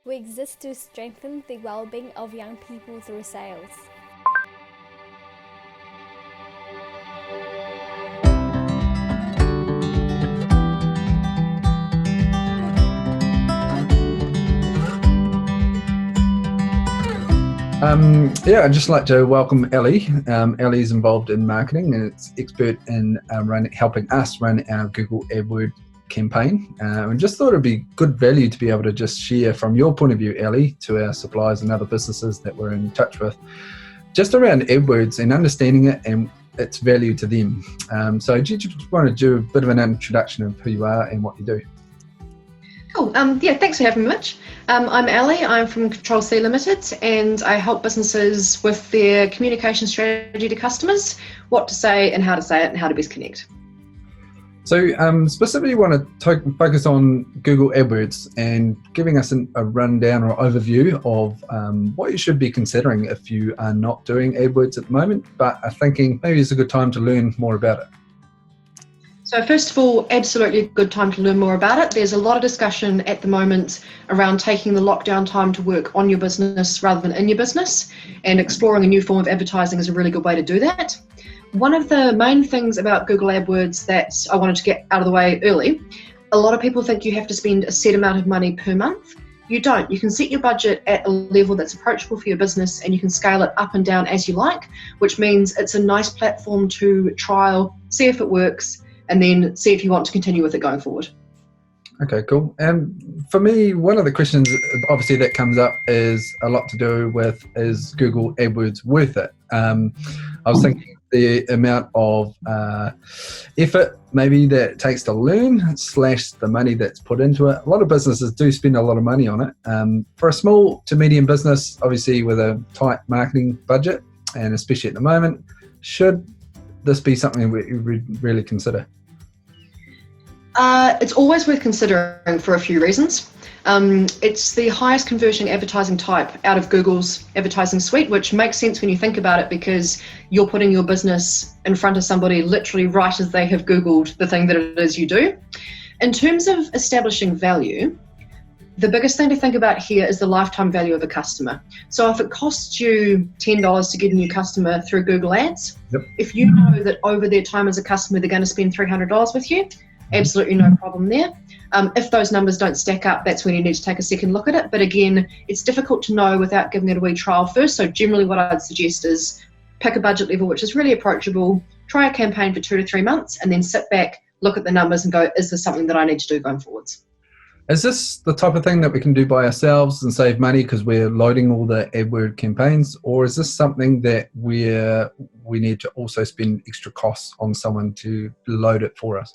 We exist to strengthen the well-being of young people through sales. I'd just like to welcome Ellie. Ellie is involved in marketing and it's expert in helping us run our Google AdWords campaign. And just thought it'd be good value to be able to just share from your point of view, Ellie, to our suppliers and other businesses that we're in touch with, just around AdWords and understanding it and its value to them. So do you just want to do a bit of an introduction of who you are and what you do? Cool. Thanks for having me, Mitch. I'm Ali. I'm from Control C Limited, and I help businesses with their communication strategy to customers, what to say and how to say it, and how to best connect. So specifically want to focus on Google AdWords and giving us a rundown or overview of what you should be considering if you are not doing AdWords at the moment, but are thinking maybe it's a good time to learn more about it. So first of all, absolutely a good time to learn more about it. There's a lot of discussion at the moment around taking the lockdown time to work on your business rather than in your business, and exploring a new form of advertising is a really good way to do that. One of the main things about Google AdWords that I wanted to get out of the way early, a lot of people think you have to spend a set amount of money per month. You don't. You can set your budget at a level that's approachable for your business, and you can scale it up and down as you like, which means it's a nice platform to trial, see if it works, and then see if you want to continue with it going forward. Okay, cool. And for me, one of the questions obviously that comes up is a lot to do with, is Google AdWords worth it? I was thinking the amount of effort maybe that it takes to learn / the money that's put into it. A lot of businesses do spend a lot of money on it. For a small to medium business, obviously with a tight marketing budget, and especially at the moment, should this be something we really consider? It's always worth considering for a few reasons. It's the highest converting advertising type out of Google's advertising suite, which makes sense when you think about it, because you're putting your business in front of somebody literally right as they have Googled the thing that it is you do. In terms of establishing value, the biggest thing to think about here is the lifetime value of a customer. So if it costs you $10 to get a new customer through Google Ads, Yep. if you know that over their time as a customer they're going to spend $300 with you, absolutely no problem there. If those numbers don't stack up, that's when you need to take a second look at it. But again, it's difficult to know without giving it a wee trial first. So generally what I'd suggest is pick a budget level which is really approachable, try a campaign for 2 to 3 months, and then sit back, look at the numbers and go, is this something that I need to do going forwards? Is this the type of thing that we can do by ourselves and save money because we're loading all the AdWords campaigns, or is this something that we need to also spend extra costs on someone to load it for us?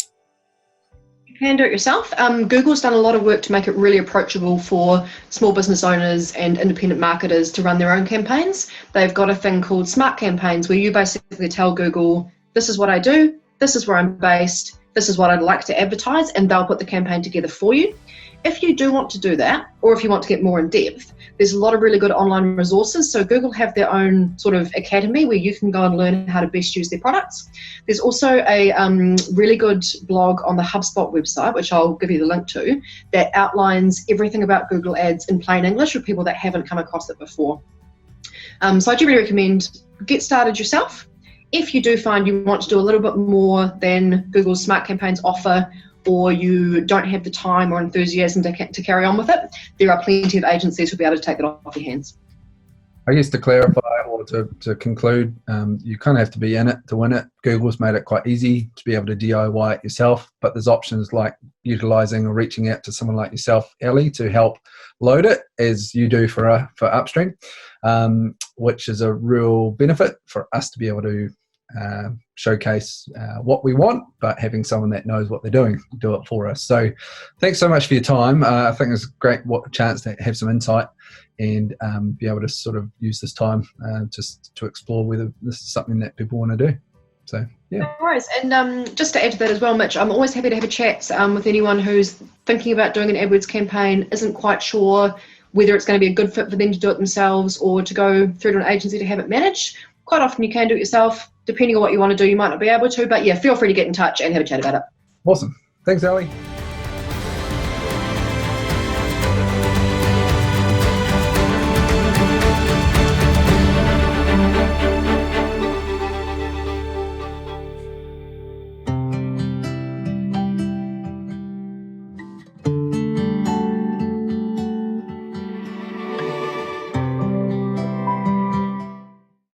You can do it yourself. Google's done a lot of work to make it really approachable for small business owners and independent marketers to run their own campaigns. They've got a thing called Smart Campaigns where you basically tell Google, this is what I do, this is where I'm based, this is what I'd like to advertise, and they'll put the campaign together for you. If you do want to do that, or if you want to get more in depth, there's a lot of really good online resources. So Google have their own sort of academy where you can go and learn how to best use their products. There's also a really good blog on the HubSpot website, which I'll give you the link to, that outlines everything about Google Ads in plain English for people that haven't come across it before. So I do really recommend get started yourself. If you do find you want to do a little bit more than Google's Smart Campaigns offer, or you don't have the time or enthusiasm to carry on with it, there are plenty of agencies who'll be able to take that off your hands. I guess to clarify or to conclude, you kind of have to be in it to win it. Google's made it quite easy to be able to DIY it yourself, but there's options like utilising or reaching out to someone like yourself, Ellie, to help load it as you do for Upstream, which is a real benefit for us to be able to showcase what we want, but having someone that knows what they're doing do it for us. So thanks so much for your time. I think it's a great chance to have some insight and be able to sort of use this time just to explore whether this is something that people want to do. So yeah. No worries. And just to add to that as well, Mitch, I'm always happy to have a chat with anyone who's thinking about doing an AdWords campaign, isn't quite sure whether it's going to be a good fit for them to do it themselves or to go through to an agency to have it managed. Quite often you can do it yourself. Depending on what you want to do, you might not be able to, but yeah, feel free to get in touch and have a chat about it. Awesome. Thanks, Ali.